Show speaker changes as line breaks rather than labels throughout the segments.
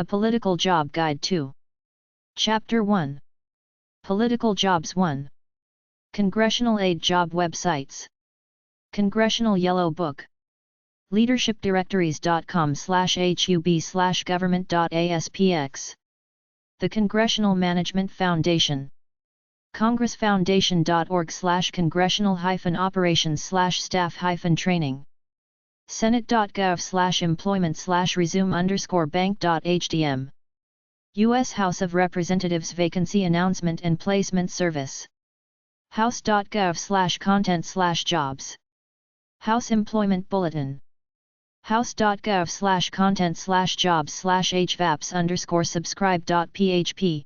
A Political Job Guide 2. Chapter 1. Political Jobs 1. Congressional Aid Job Websites. Congressional Yellow Book. leadershipdirectories.com/hub/government.aspx. The Congressional Management Foundation. congressfoundation.org/congressional-operations/staff-training. senate.gov/employment/resume_bank.hdm. U.S. House of Representatives Vacancy Announcement and Placement Service. house.gov/content/jobs. House Employment Bulletin. house.gov/content/jobs/hvaps_subscribe.php.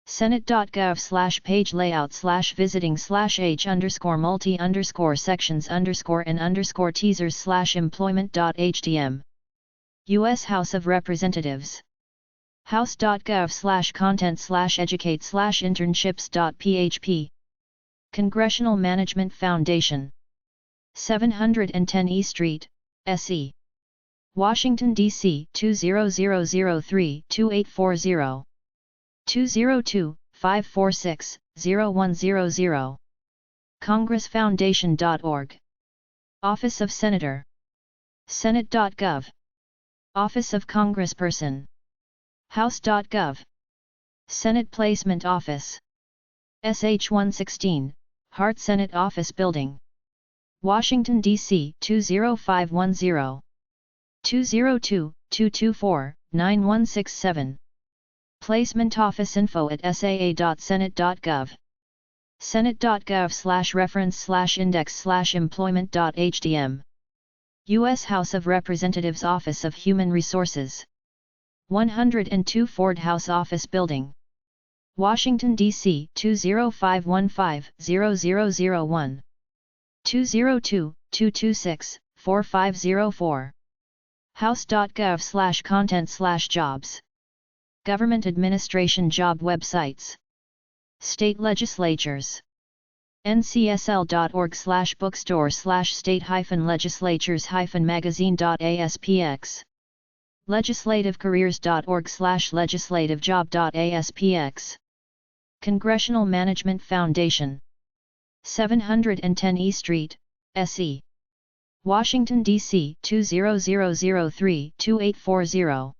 senate.gov/page-layout/visiting/h_multi_sections_and_teasers/employment.htm. U.S. House of Representatives. house.gov/content/educate/internships.php. Congressional Management Foundation. 710 E Street, S.E. Washington, D.C. 20003-2840. 202-546-0100. congressfoundation.org. Office of Senator. senate.gov. Office of Congressperson. house.gov. Senate Placement Office. SH-116, Hart Senate Office Building. Washington, D.C. 20510. 202-224-9167. Placement Office Info at saa.senate.gov. senate.gov/reference/index/employment.hdm. U.S. House of Representatives Office of Human Resources. 102 Ford House Office Building. Washington, D.C. 20515-0001. 202-226-4504. house.gov/content/jobs. Government Administration Job Websites. State Legislatures. ncsl.org/bookstore/state-legislatures-magazine.aspx. legislativecareers.org/legislativejob.aspx. Congressional Management Foundation. 710 E Street, S.E. Washington, D.C. 20003-2840.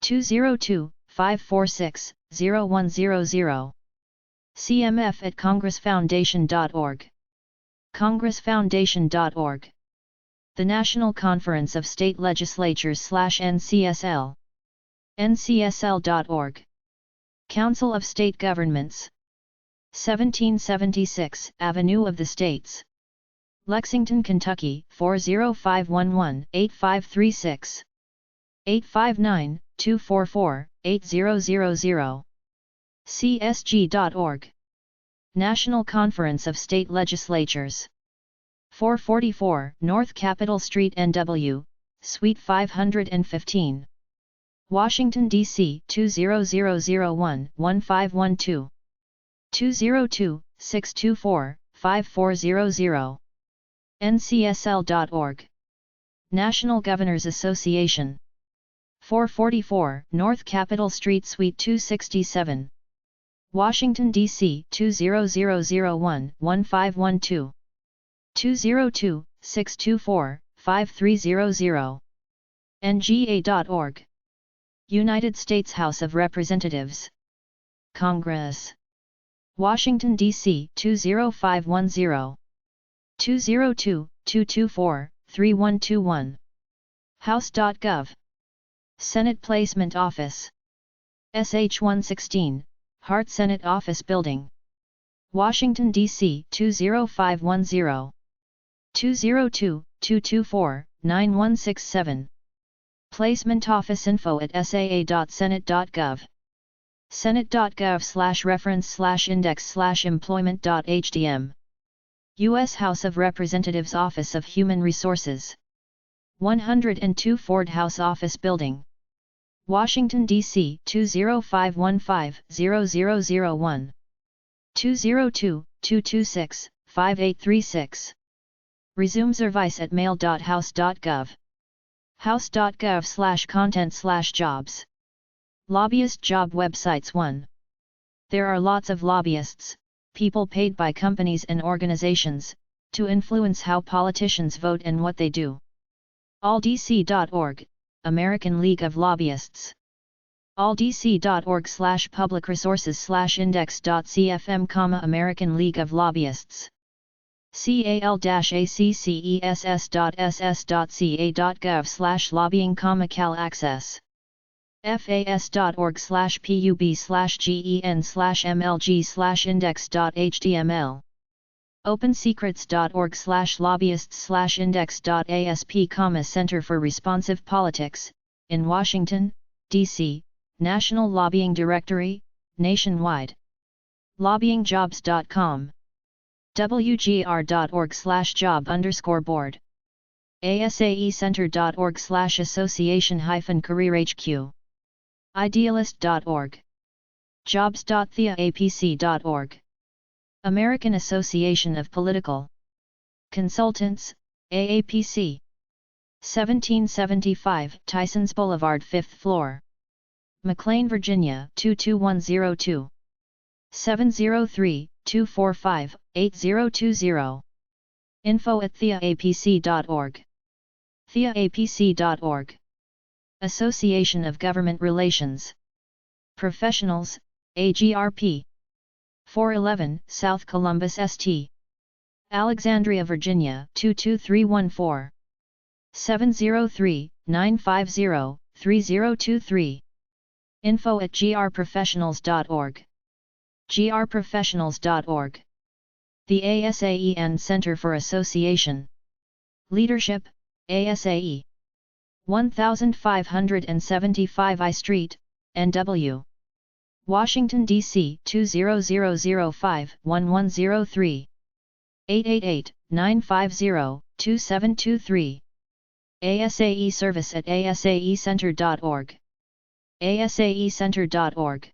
202-546-0100. CMF at congressfoundation.org. congressfoundation.org. The National Conference of State Legislatures/NCSL. ncsl.org. Council of State Governments. 1776 Avenue of the States. Lexington, Kentucky 40511-8536. 859-244-8000. csg.org. National Conference of State Legislatures. 444 North Capitol Street, NW, Suite 515. Washington, D.C. 20001-1512. 202-624-5400. ncsl.org. National Governors Association. 444 North Capitol Street, Suite 267. Washington, D.C. 20001-1512. 202-624-5300. nga.org. United States House of Representatives. Congress. Washington, D.C. 20510. 202-224-3121. house.gov. Senate Placement Office. SH-116, Hart Senate Office Building. Washington, D.C. 20510. 202-224-9167. Placement Office Info at saa.senate.gov. senate.gov/reference/index/employment.hdm. U.S. House of Representatives Office of Human Resources. 102 Ford House Office Building. Washington, D.C. 20515-0001. 202-226-5836. Resume service at mail.house.gov. house.gov/content/jobs. Lobbyist job websites. 1. There are lots of lobbyists, people paid by companies and organizations, to influence how politicians vote and what they do. AllDC.org, American League of Lobbyists. alldc.org/public-resources/index.cfm, American League of Lobbyists. cal-access.ss.ca.gov/lobbying, cal-access. fas.org/pub/gen/mlg/index.html. opensecrets.org/lobbyists/index.asp, Center for Responsive Politics, in Washington, D.C., National Lobbying Directory, nationwide. lobbyingjobs.com. wgr.org/job_board. asaecenter.org/association-career-HQ. idealist.org. jobs.theapc.org. American Association of Political Consultants, AAPC. 1775 Tysons Boulevard, 5th floor. McLean, Virginia 22102. 703-245-8020. info@theapc.org. theapc.org. Association of Government Relations Professionals, AGRP. 411 South Columbus St. Alexandria, Virginia 22314. 703-950-3023. info@grprofessionals.org. grprofessionals.org. The ASAEN Center for Association Leadership, ASAE. 1575 I Street, NW. Washington, D.C. 20005-1103. 888-950-2723. ASAE service at asaecenter.org. asaecenter.org.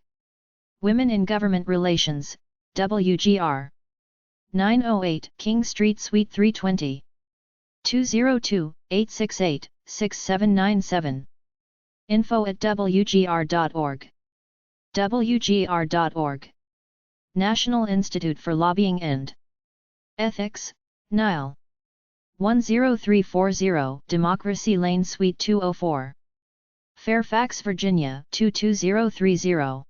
Women in Government Relations, WGR. 908 King Street, Suite 320. 202-868-6797. info@wgr.org. wgr.org. National Institute for Lobbying and Ethics, NILE. 10340 Democracy Lane, Suite 204. Fairfax, Virginia 22030.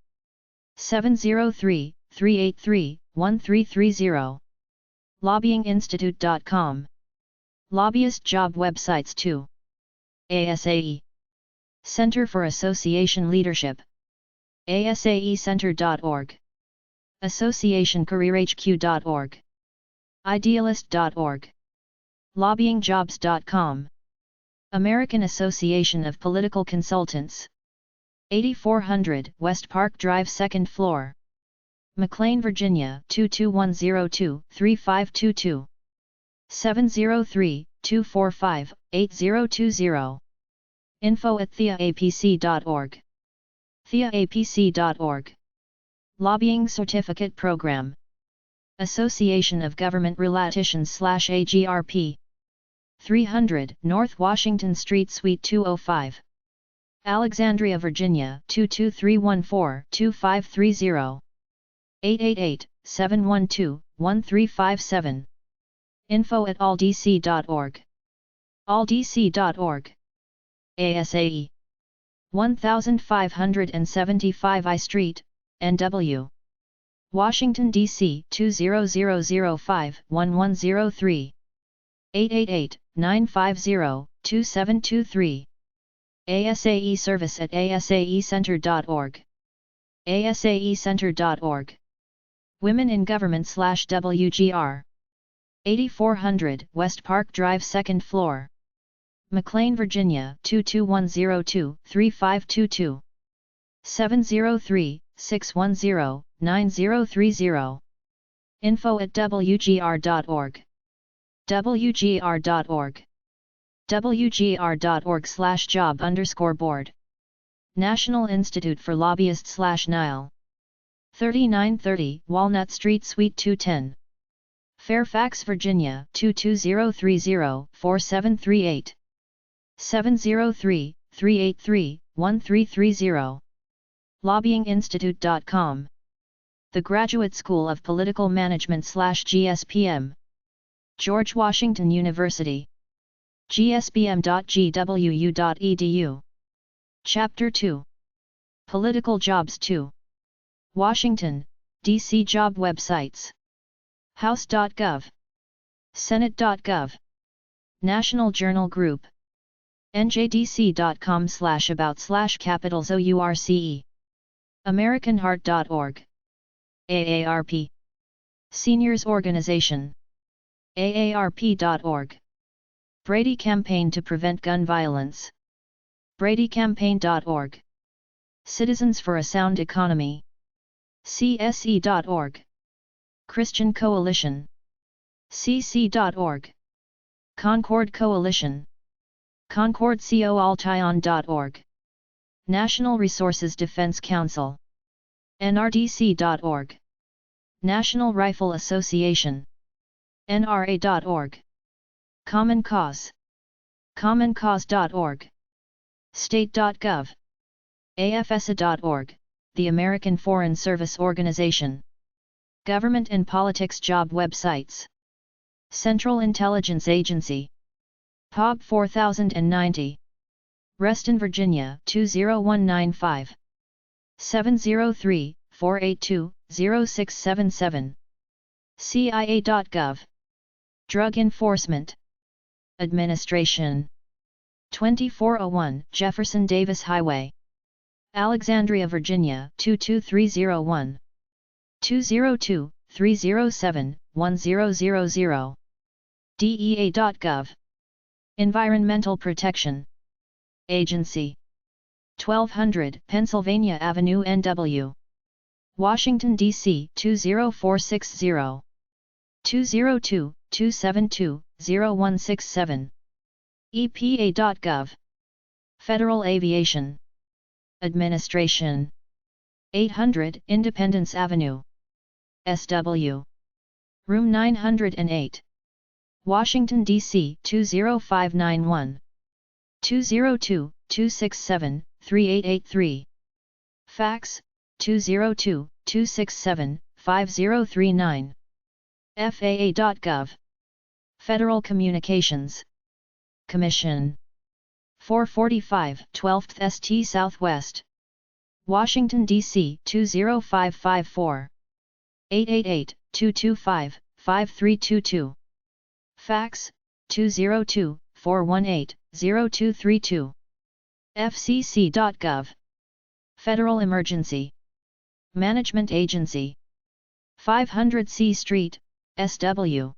703-383-1330. lobbyinginstitute.com. Lobbyist job websites. 2. ASAE Center for Association Leadership, asaecenter.org. associationcareerhq.org. idealist.org. lobbyingjobs.com. American Association of Political Consultants. 8400 West Park Drive, 2nd floor. McLean, Virginia 22102-3522. 703-245-8020. info@theapc.org. theapc.org. Lobbying Certificate Program. Association of Government Relations/AGRP. 300 North Washington Street, Suite 205. Alexandria, Virginia 22314-2530. 888-712-1357. info@alldc.org. alldc.org. ASAE 1575 I Street, NW. Washington, D.C. 20005-1103. 888-950-2723. ASAE service at asaecenter.org. asaecenter.org. Women in Government/WGR. 8400 West Park Drive, 2nd floor. McLean, Virginia 22102-3522. 703-610-9030. info@wgr.org. wgr.org. wgr.org/job_board. National Institute for Lobbyists/NILE. 3930 Walnut Street, Suite 210. Fairfax, Virginia 22030-4738. 703-383-1330. lobbyinginstitute.com. The Graduate School of Political Management/GSPM. George Washington University. gsbm.gwu.edu. Chapter 2. Political Jobs 2. Washington, D.C. Job Websites. House.gov. Senate.gov. National Journal Group. njdc.com/about/capitals-OURCE. AmericanHeart.org. AARP. Seniors Organization. AARP.org. Brady Campaign to Prevent Gun Violence. BradyCampaign.org. Citizens for a Sound Economy. CSE.org. Christian Coalition. CC.org. Concord Coalition. ConcordCoaltion.org. National Resources Defense Council. NRDC.org. National Rifle Association. NRA.org. Common Cause. CommonCause.org. State.gov. AFSA.org, the American Foreign Service Organization. Government and Politics Job Websites. Central Intelligence Agency. POB 4090. Reston, Virginia 20195. 703-482-0677. CIA.gov. Drug Enforcement Administration. 2401 Jefferson Davis Highway. Alexandria, Virginia 22301. 202-307-1000. DEA.gov. Environmental Protection Agency. 1200 Pennsylvania Avenue, NW. Washington, D.C. 20460. 202-272-0167. EPA.gov. Federal Aviation Administration. 800 Independence Avenue. SW. Room 908. Washington, D.C. 20591. 202-267-3883. Fax, 202-267-5039. FAA.gov. Federal Communications Commission. 445 12th St. Southwest. Washington, D.C. 20554. 888-225-5322. Fax, 202-418-0232. FCC.gov. Federal Emergency Management Agency. 500 C Street, SW.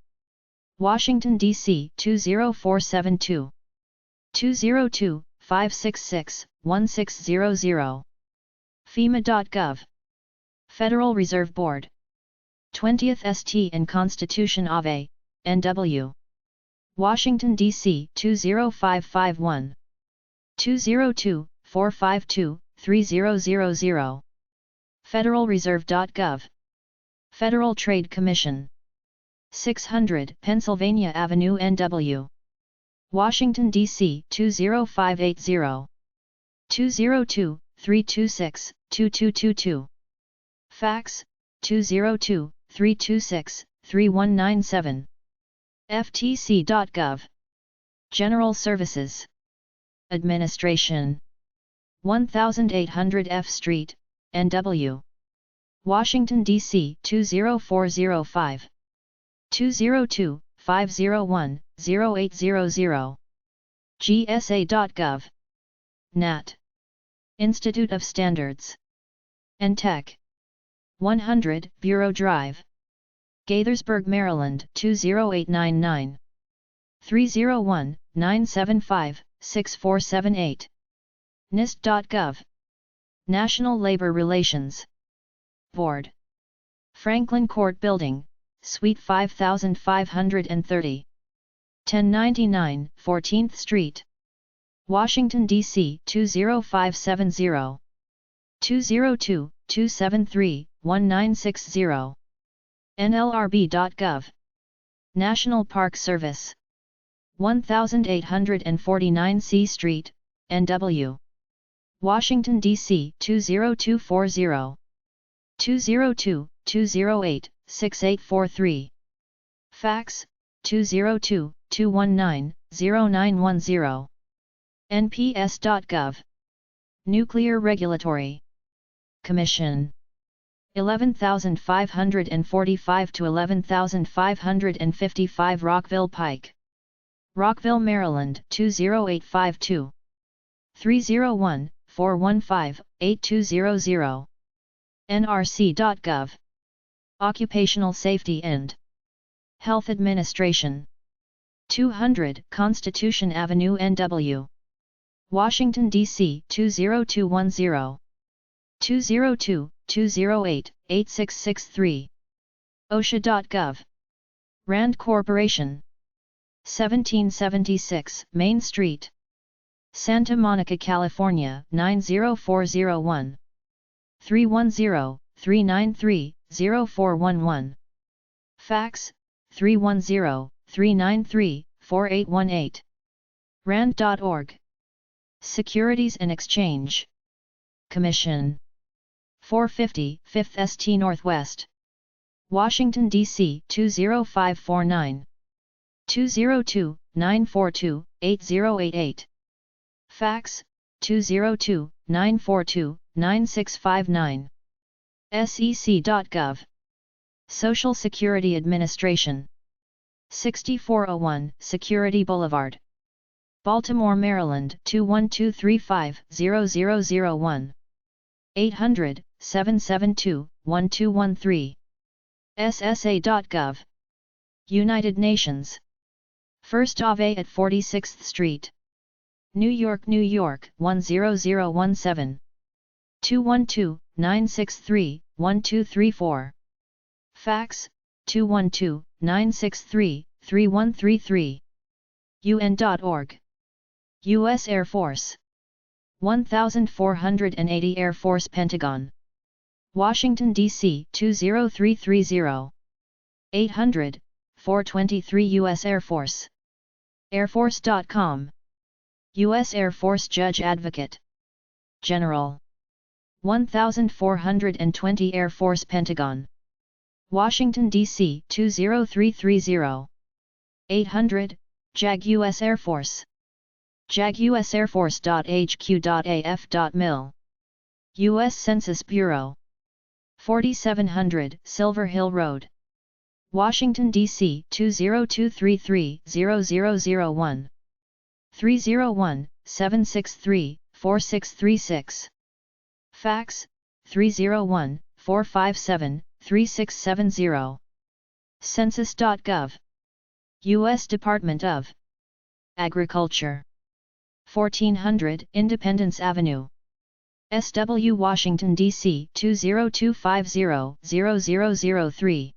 Washington, D.C. 20472. 202-566-1600. FEMA.gov. Federal Reserve Board. 20th St. and Constitution Ave, NW. Washington, D.C. 20551. 202-452-3000. FederalReserve.gov. Federal Trade Commission. 600 Pennsylvania Avenue, NW. Washington, D.C. 20580. 202-326-2222. Fax, 202-326-3197. FTC.gov. General Services Administration. 1800 F Street, NW. Washington, D.C. 20405. 202-501-0800. GSA.gov. NAT. Institute of Standards and Tech. 100 Bureau Drive. Gaithersburg, Maryland 20899. 301-975-6478. NIST.gov. National Labor Relations Board. Franklin Court Building, Suite 5530. 1099 14th Street. Washington, D.C. 20570. 202-273-1960. NLRB.gov. National Park Service. 1849 C Street, NW. Washington, D.C. 20240. 202-208-6843. Fax, 202-219-0910. nps.gov. Nuclear Regulatory Commission 11545 to 11555 Rockville Pike, Rockville, Maryland 20852. 301-415-8200. nrc.gov. Occupational Safety and Health Administration 200 Constitution Avenue, NW. Washington, D.C. 20210. 202-208-8663. OSHA.gov. Rand Corporation 1776 Main Street, Santa Monica, California 90401. 310-393-0411. Fax, 310-393-4818. rand.org. Securities and Exchange Commission 450 5th St. Northwest, Washington, D.C. 20549. 202-942-8088. Fax, 202-942-9659. sec.gov. Social Security Administration 6401 Security Boulevard, Baltimore, Maryland 21235-0001. 800-772-1213. ssa.gov. United Nations. First Ave at 46th Street, New York, New York 10017. 212-963-1234. Fax, 212-963-3133. UN.org. U.S. Air Force 1480 Air Force Pentagon, Washington, D.C. 20330. 800-423 U.S. Air Force. Airforce.com. U.S. Air Force Judge Advocate General 1420 Air Force Pentagon, Washington, D.C. 20330. 800, JAG U.S. Air Force. jagusairforce.hq.af.mil. U.S. Census Bureau 4700 Silver Hill Road, Washington, D.C. 20233-0001. 301-763-4636. Fax, 301-457-3670. Census.gov. U.S. Department of Agriculture 1400 Independence Avenue, SW, Washington, D.C. 20250-0003.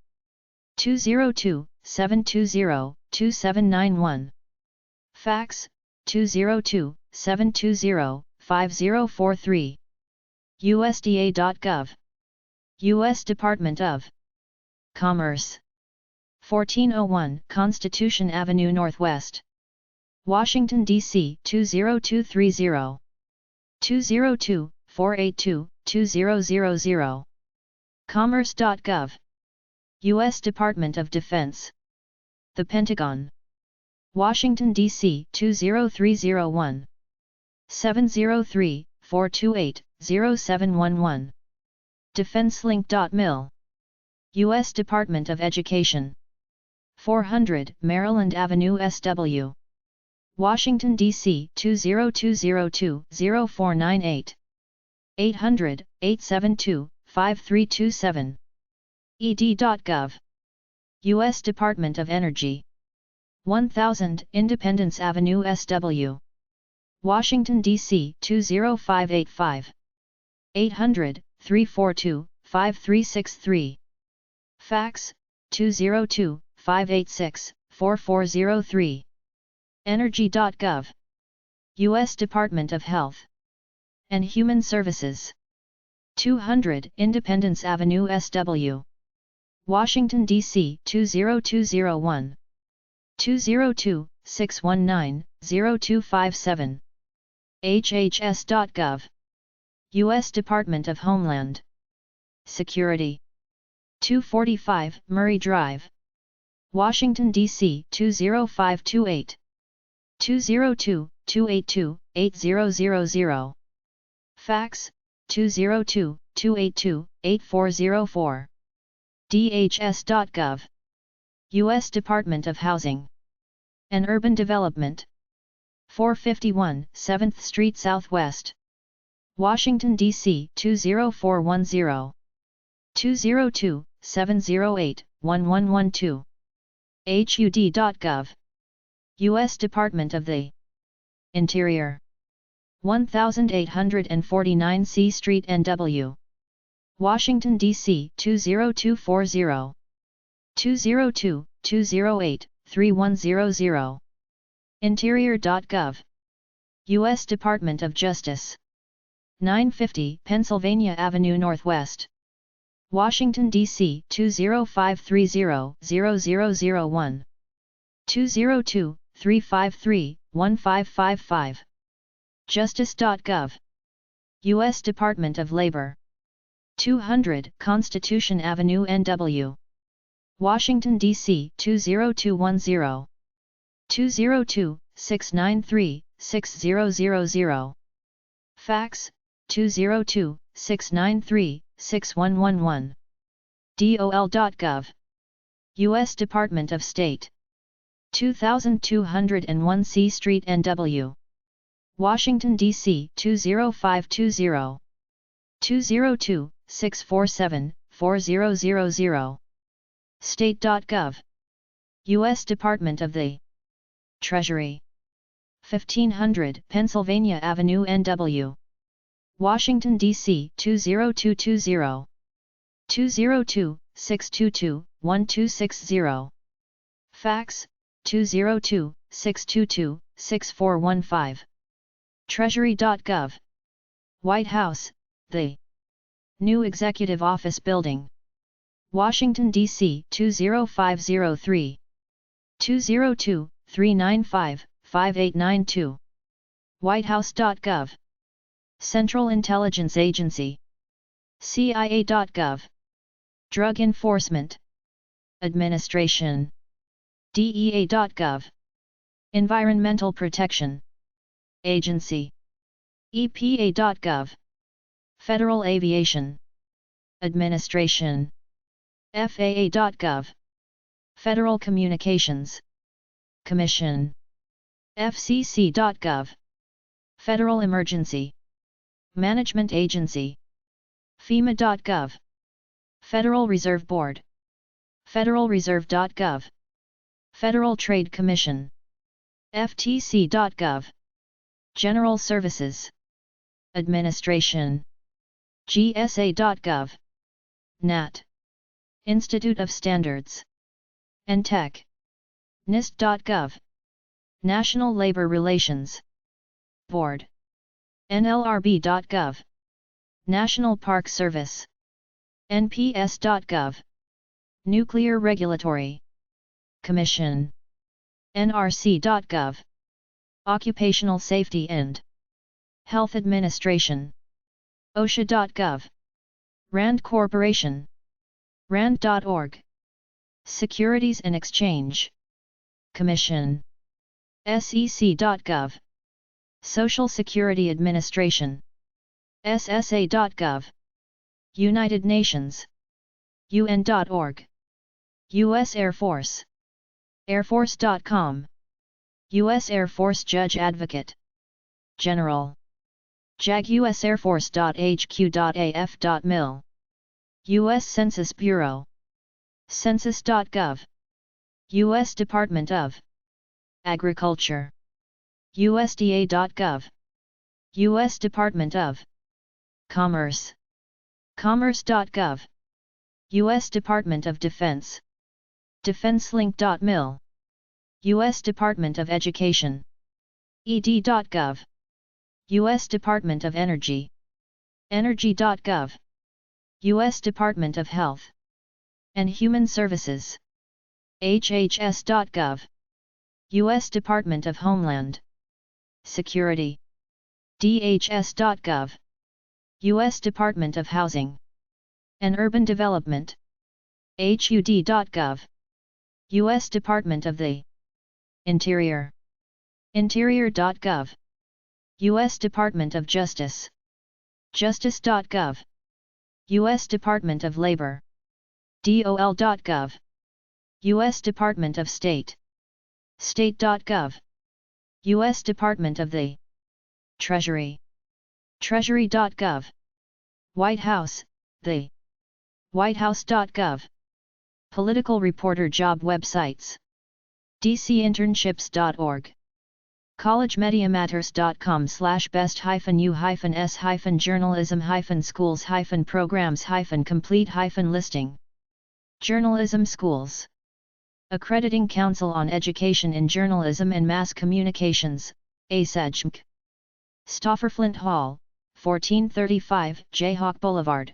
202-720-2791. Fax, 202-720-5043. USDA.gov. U.S. Department of Commerce 1401 Constitution Avenue Northwest, Washington, D.C. 20230. 202-482-2000. Commerce.gov. U.S. Department of Defense. The Pentagon, Washington, D.C. 20301. 703-428-0711. DefenseLink.mil. U.S. Department of Education 400 Maryland Avenue, SW, Washington, D.C. 20202-0498. 800-872-5327. ed.gov. U.S. Department of Energy 1000 Independence Avenue, SW, Washington, D.C. 20585. 800-342-5363. Fax, 202-586-4403. Energy.gov. U.S. Department of Health and Human Services 200 Independence Avenue, SW, Washington, D.C. 20201. 202-619-0257. hhs.gov. U.S. Department of Homeland Security. 245 Murray Drive, Washington, D.C. 20528. 202-282-8000. Fax, 202-282-8404. dhs.gov. U.S. Department of Housing and Urban Development. 451 7th Street Southwest, Washington, D.C. 20410. 202-708-1112. hud.gov. U.S. Department of the Interior. 1849 C Street, N.W. Washington, D.C. 20240. 202-208-3100. Interior.gov. U.S. Department of Justice. 950 Pennsylvania Avenue Northwest, Washington, D.C. 20530-0001. 202-353-1555. Justice.gov. U.S. Department of Labor. 200 Constitution Avenue, N.W. Washington, D.C. 20210. 202-693-6000. Fax, 202-693-6111. dol.gov. U.S. Department of State. 2201 C Street, N.W. Washington, D.C. 20520. 202-647-4000. State.gov. U.S. Department of the Treasury. 1500 Pennsylvania Avenue, N.W. Washington, D.C. 20220. 202-622-1260. Fax, 202-622-6415. Treasury.gov. White House, the New Executive Office Building, Washington, D.C. 20503. 202-395-5892. WhiteHouse.gov. Central Intelligence Agency. CIA.gov. Drug Enforcement Administration. DEA.gov. Environmental Protection Agency. EPA.gov. Federal Aviation Administration. FAA.gov. Federal Communications Commission. FCC.gov. Federal Emergency Management Agency. FEMA.gov. Federal Reserve Board. Federalreserve.gov. Federal Trade Commission. FTC.gov. General Services Administration. GSA.gov. NAT. Institute of Standards and Tech. NIST.gov. National Labor Relations Board. NLRB.gov. National Park Service. NPS.gov. Nuclear Regulatory Commission. NRC.gov. Occupational Safety and Health Administration. OSHA.gov. RAND Corporation. RAND.org. Securities and Exchange Commission. SEC.gov. Social Security Administration. SSA.gov. United Nations. UN.org. U.S. Air Force. Airforce.com. U.S. Air Force Judge Advocate General. JAG-USAirForce.HQ.AF.mil. U.S. Census Bureau. Census.gov. U.S. Department of Agriculture. USDA.gov. U.S. Department of Commerce. Commerce.gov. U.S. Department of Defense. DefenseLink.mil. U.S. Department of Education. ED.gov. U.S. Department of Energy. Energy.gov. U.S. Department of Health and Human Services. HHS.gov. U.S. Department of Homeland Security. DHS.gov. U.S. Department of Housing and Urban Development. HUD.gov. U.S. Department of the Interior. Interior.gov. U.S. Department of Justice. Justice.gov. U.S. Department of Labor. DOL.gov. U.S. Department of State. State.gov. U.S. Department of the Treasury. Treasury.gov. White House, the whitehouse.gov. Political reporter job websites. dcinternships.org. collegemediamatters.com/best-us-journalism-schools-programs-complete-listing. Journalism schools. Accrediting Council on Education in Journalism and Mass Communications, ASEJMC. Stofferflint Hall, 1435 Jayhawk Boulevard,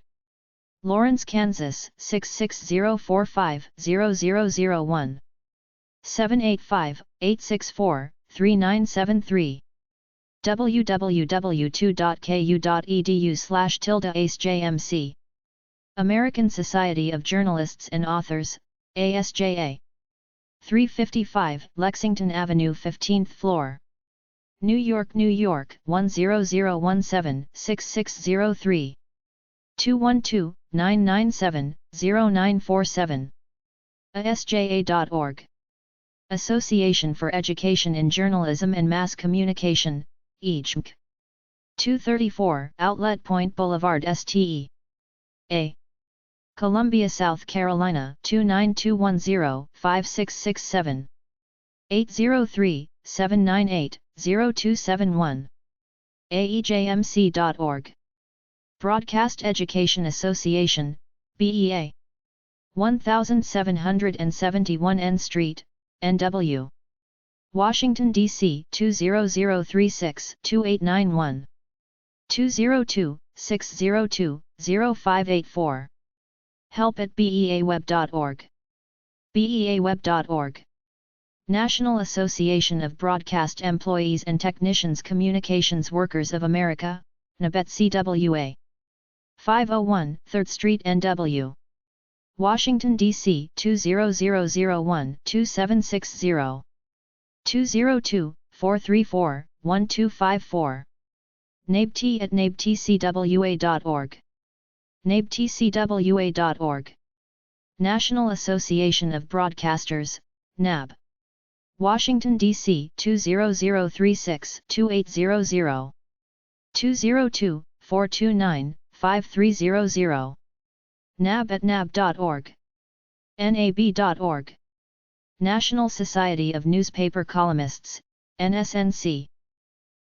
Lawrence, Kansas 66045-0001. 785-864-3973. www.ku.edu/ACEJMC. American Society of Journalists and Authors, ASJA. 355 Lexington Avenue 15th floor. New York, New York 10017-6603. 212-997-0947. ASJA.org. Association for Education in Journalism and Mass Communication, EJMC. 234 Outlet Point Boulevard, STE. A. Columbia, South Carolina 29210-5667. 803-798-0271. AEJMC.org. Broadcast Education Association, BEA. 1771 N Street, NW. Washington, D.C. 20036-2891. 202-602-0584. help@beaweb.org. beaweb.org. National Association of Broadcast Employees and Technicians Communications Workers of America, NABET-CWA. 501 3rd Street, NW. Washington, D.C. 20001-2760. 202-434-1254. NABET@nabetcwa.org. nabetcwa.org. National Association of Broadcasters, NAB. Washington, D.C. 20036-2800. 202-429-5300. nab@nab.org. nab.org. National Society of Newspaper Columnists, NSNC.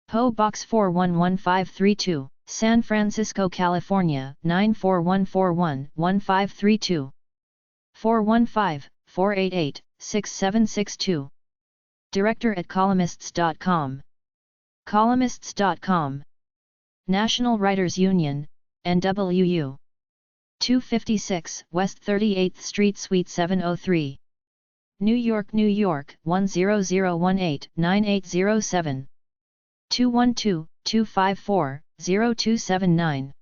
PO Box 411532, San Francisco, California 94141-1532. 415-488-6762. Director@columnists.com. columnists.com. National Writers Union, NWU. 256 West 38th Street, Suite 703. New York, New York 10018-9807. 212-254-0279.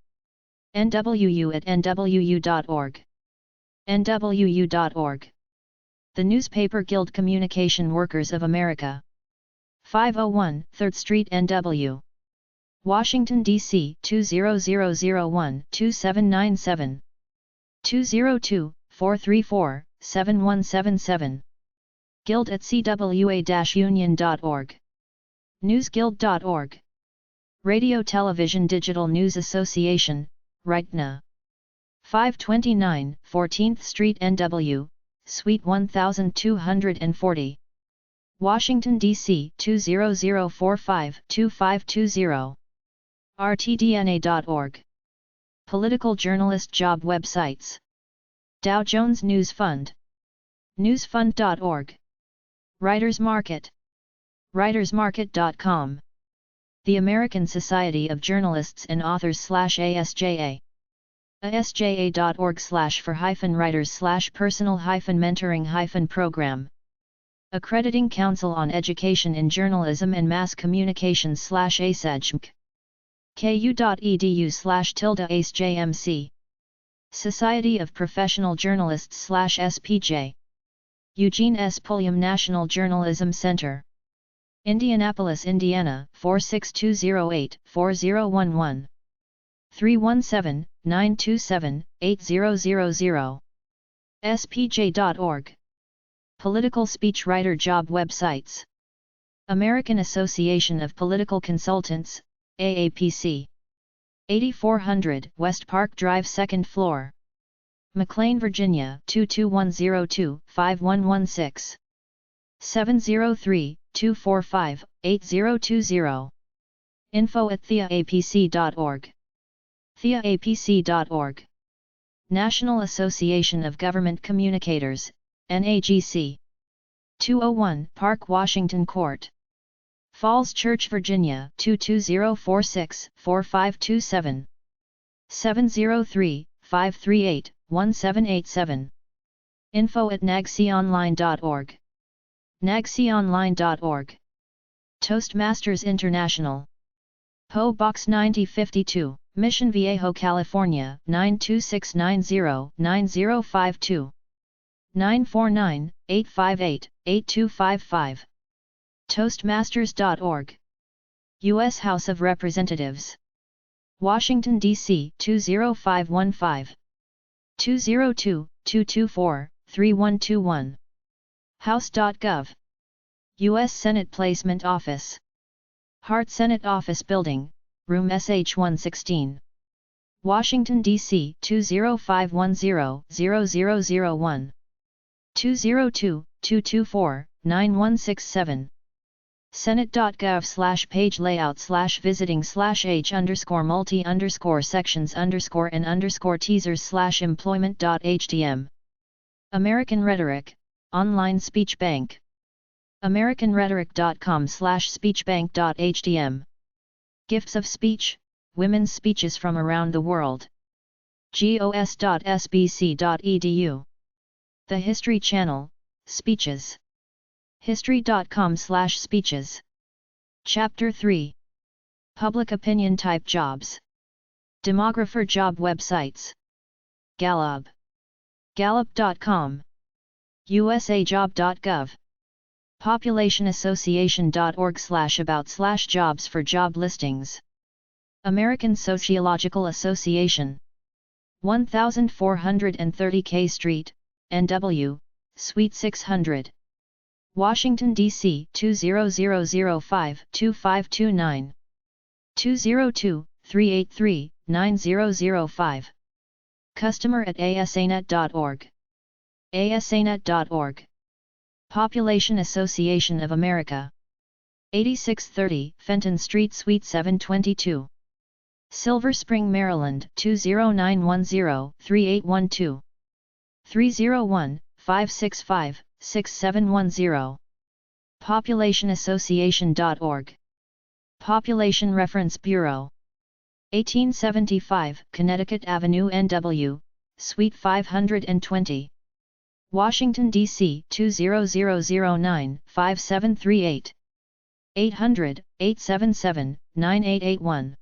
NWU@nwu.org. nwu.org. The Newspaper Guild Communication Workers of America. 501 3rd Street, NW. Washington, D.C. 20001-2797. 202-434-7177. guild@cwa-union.org. newsguild.org. Radio Television Digital News Association, RITNA. 529 14th Street, NW, Suite 1240. Washington, D.C. 20045-2520. rtdna.org. Political journalist job websites. Dow Jones News Fund. newsfund.org. Writers Market. writersmarket.com. The American Society of Journalists and Authors/ASJA. asja.org/for-writers/personal-mentoring-program. Accrediting Council on Education in Journalism and Mass Communications/ASEJMC. ku.edu/ACEJMC Society of Professional Journalists/SPJ Eugene S. Pulliam National Journalism Center Indianapolis, Indiana 46208-4011 317-927-8000 spj.org Political Speechwriter Job Websites American Association of Political Consultants, AAPC 8400 West Park Drive 2nd floor McLean, Virginia 22102-5116 703-245-8020 info@theaapc.org theaapc.org National Association of Government Communicators, NAGC 201 Park Washington Court Falls Church, Virginia 22046-4527 703-538-1787 info@nagconline.org nagconline.org Toastmasters International PO Box 9052 Mission Viejo, California 92690-9052 949-858-8255 Toastmasters.org U.S. House of Representatives Washington, D.C. 20515 202-224-3121 House.gov U.S. Senate Placement Office Hart Senate Office Building, Room SH-116 Washington, D.C. 20510-0001 202-224-9167 Senate.gov/page layout/visiting/h_multi_sections_and_teasers/employment.htm American Rhetoric, Online Speech Bank AmericanRhetoric.com/speechbank.htm Gifts of Speech, Women's Speeches from Around the World gos.sbc.edu The History Channel, Speeches History.com/speeches Chapter 3 Public Opinion Type Jobs Demographer Job Websites Gallup Gallup.com usajob.gov populationassociation.org/about/jobs for job listings American Sociological Association 1430 K Street, NW, Suite 600 Washington, D.C. 20005-2529 202-383-9005 Customer@asanet.org asanet.org Population Association of America 8630 Fenton Street, Suite 722 Silver Spring, Maryland 20910-3812 301-565-6710 populationassociation.org Population Reference Bureau 1875 Connecticut Avenue, NW, Suite 520 Washington, D.C. 20009-5738 800-877-9881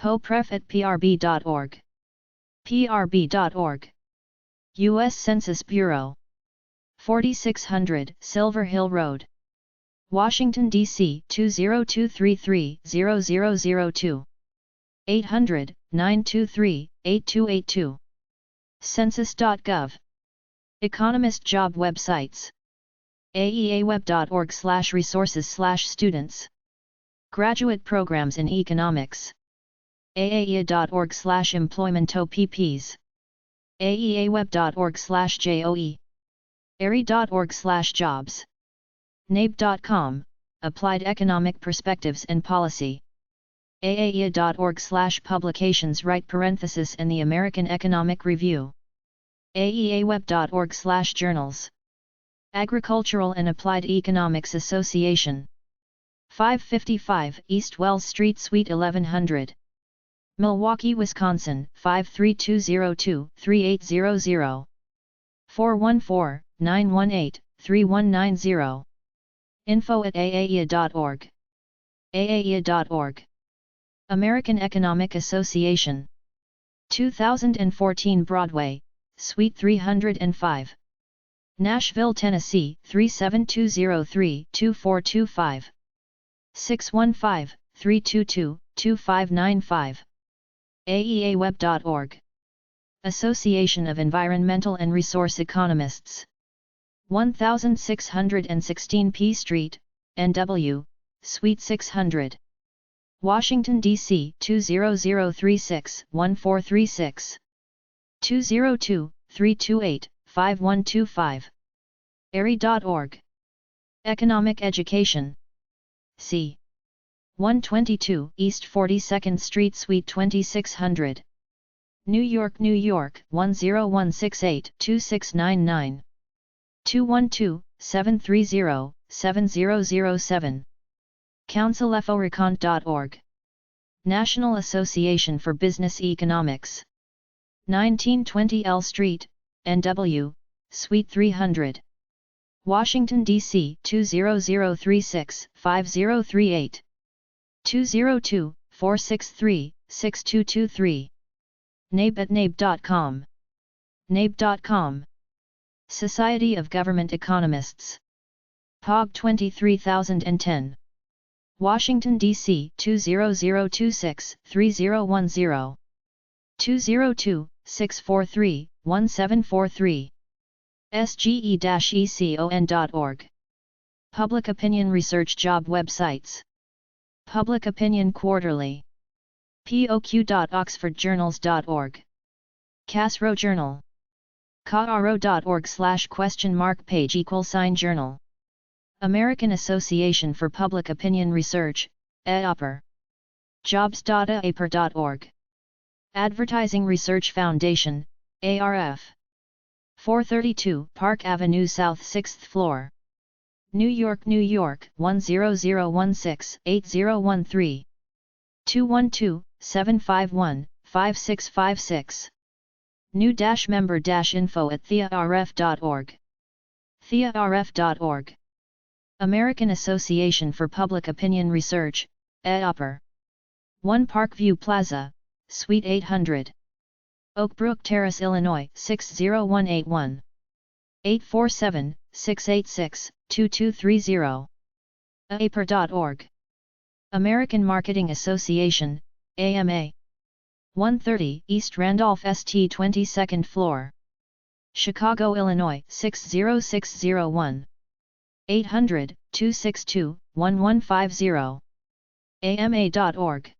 popref@prb.org prb.org U.S. Census Bureau 4600 Silver Hill Road Washington, D.C. 20233-0002 800-923-8282 Census.gov Economist Job Websites aeaweb.org/resources/students Graduate Programs in Economics aea.org/employment-opps aeaweb.org/joe ARI.org/jobs NABE.com, Applied Economic Perspectives and Policy aea.org/publications right in the American Economic Review aeaweb.org/journals Agricultural and Applied Economics Association 555 East Wells Street, Suite 1100 Milwaukee, Wisconsin 53202-3800 414-918-3190 info@aaea.org aaea.org American Economic Association. 2014 Broadway, Suite 305. Nashville, Tennessee 37203-2425. 615-322-2595. AEAweb.org. Association of Environmental and Resource Economists. 1616 P Street, NW, Suite 600. Washington, D.C. 20036-1436. 202-328-5125. ARI.org. Economic Education. C. 122 East 42nd Street, Suite 2600. New York, New York 10168-2699. 212-730-7007. CouncilFORECONT.org. National Association for Business Economics. 1920 L Street, NW, Suite 300. Washington, D.C. 20036-5038. 202-463-6223. NABE@NABE.com. NABE.com. Society of Government Economists. POG 23010. Washington, D.C. 20026-3010. 202-643-1743. SGE-ECON.org. Public Opinion Research Job Websites. Public Opinion Quarterly. POQ.oxfordjournals.org. CASRO Journal. CARO.org/?page =journal. American Association for Public Opinion Research, AOPR. Jobs.APR.org. Advertising Research Foundation, ARF. 432 Park Avenue South 6th floor. New York, New York 10016-8013. 212-751-5656. New-member-info@thearf.org. thearf.org. American Association for Public Opinion Research, AOPR. 1 Parkview Plaza, Suite 800. Oak Brook Terrace, Illinois 60181. 847-686-2230. AAPR.org. American Marketing Association, AMA. 130 East Randolph St. 22nd floor. Chicago, Illinois 60601. 800-262-1150. AMA.org.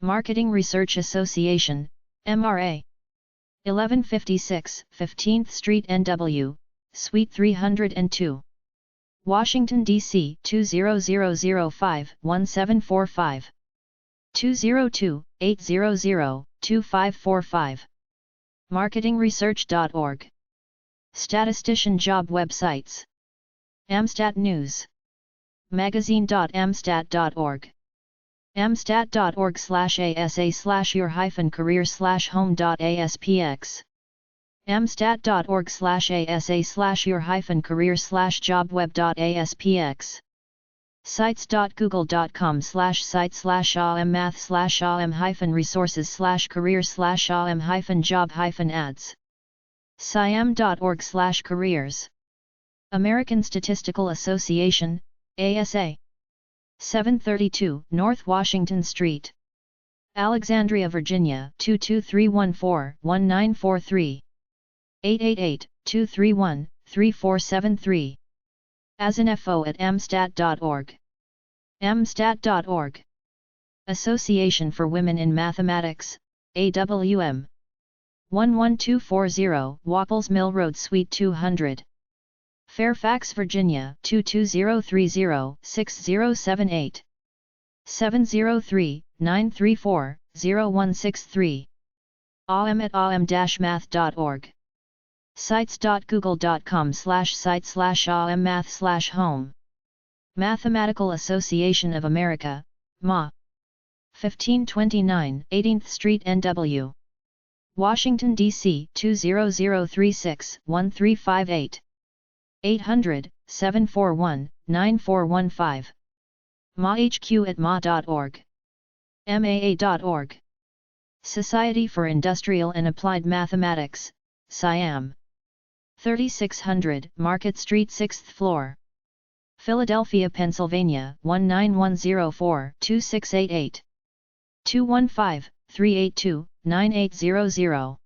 Marketing Research Association, MRA. 1156 15th Street, NW, Suite 302. Washington, D.C. 20005-1745. 202-800-2545. Marketingresearch.org. Statistician job websites. Amstat News. Magazine.amstat.org. amstat.org/asa/your-career/home.aspx. amstat.org/asa/your-career/jobweb.aspx. sites.google.com/sites/am-resources/career/am-job-ads. siam.org/careers. American Statistical Association, ASA. 732 North Washington Street. Alexandria, Virginia 22314-1943. 888-231-3473. asinfo@amstat.org. amstat.org. Association for Women in Mathematics, AWM. 11240 Wapples Mill Road, Suite 200. Fairfax, Virginia 22030-6078. 703-934-0163. aum@aum-math.org. sites.google.com/site/aummath/home. Mathematical Association of America, MA. 1529 18th Street, NW. Washington, D.C. 20036-1358. 800-741-9415. mahq@ma.org. MAA.org. Society for Industrial and Applied Mathematics, SIAM. 3600 Market Street 6th floor. Philadelphia, Pennsylvania 19104-2688. 215-382-9800.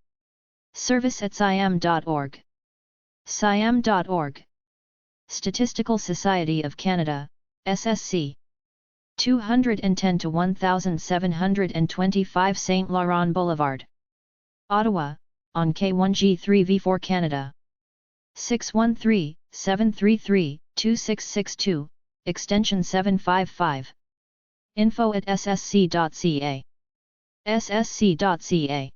Service@siam.org. siam.org. Statistical Society of Canada, SSC. 210 to 1725 St. Laurent Boulevard, Ottawa, on K1G3V4 Canada. 613-733-2662, extension 755. Info@ssc.ca. ssc.ca